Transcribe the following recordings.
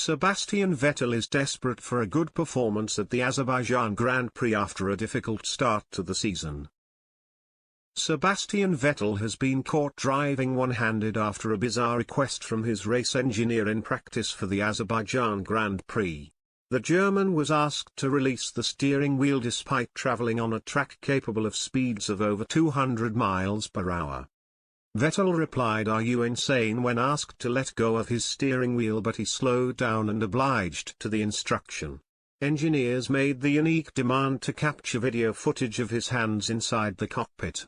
Sebastian Vettel is desperate for a good performance at the Azerbaijan Grand Prix after a difficult start to the season. Sebastian Vettel has been caught driving one-handed after a bizarre request from his race engineer in practice for the Azerbaijan Grand Prix. The German was asked to release the steering wheel despite traveling on a track capable of speeds of over 200 miles per hour. Vettel replied, "Are you insane?" when asked to let go of his steering wheel, but he slowed down and obliged to the instruction. Engineers made the unique demand to capture video footage of his hands inside the cockpit.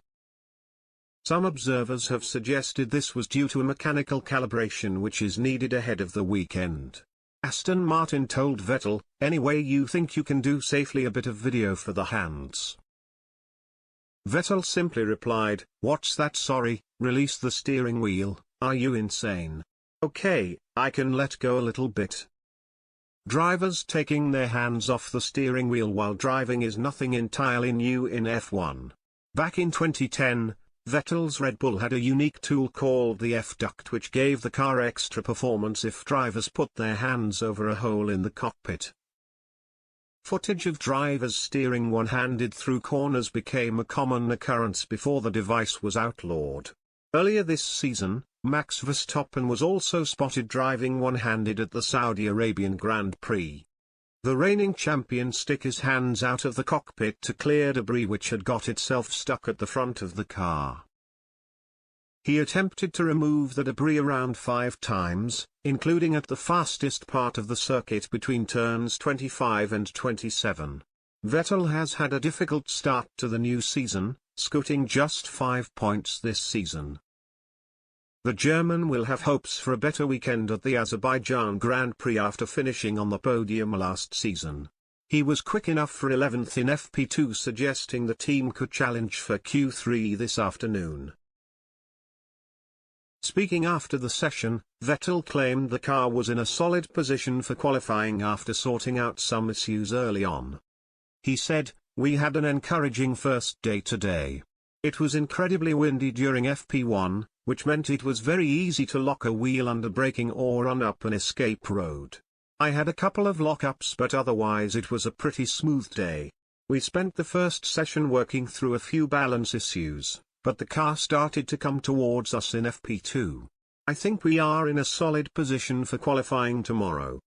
Some observers have suggested this was due to a mechanical calibration which is needed ahead of the weekend. Aston Martin told Vettel, "Anyway you think you can do safely, a bit of video for the hands." Vettel simply replied, "What's that? Sorry, release the steering wheel, are you insane? Okay, I can let go a little bit." Drivers taking their hands off the steering wheel while driving is nothing entirely new in F1. Back in 2010, Vettel's Red Bull had a unique tool called the F-duct which gave the car extra performance if drivers put their hands over a hole in the cockpit. Footage of drivers steering one-handed through corners became a common occurrence before the device was outlawed. Earlier this season, Max Verstappen was also spotted driving one-handed at the Saudi Arabian Grand Prix. The reigning champion stuck his hands out of the cockpit to clear debris which had got itself stuck at the front of the car. He attempted to remove the debris around 5 times, including at the fastest part of the circuit between turns 25 and 27. Vettel has had a difficult start to the new season, scooting just 5 points this season. The German will have hopes for a better weekend at the Azerbaijan Grand Prix after finishing on the podium last season. He was quick enough for 11th in FP2, suggesting the team could challenge for Q3 this afternoon. Speaking after the session, Vettel claimed the car was in a solid position for qualifying after sorting out some issues early on. He said, "We had an encouraging first day today. It was incredibly windy during FP1, which meant it was very easy to lock a wheel under braking or run up an escape road. I had a couple of lockups, but otherwise it was a pretty smooth day. We spent the first session working through a few balance issues, but the car started to come towards us in FP2. I think we are in a solid position for qualifying tomorrow."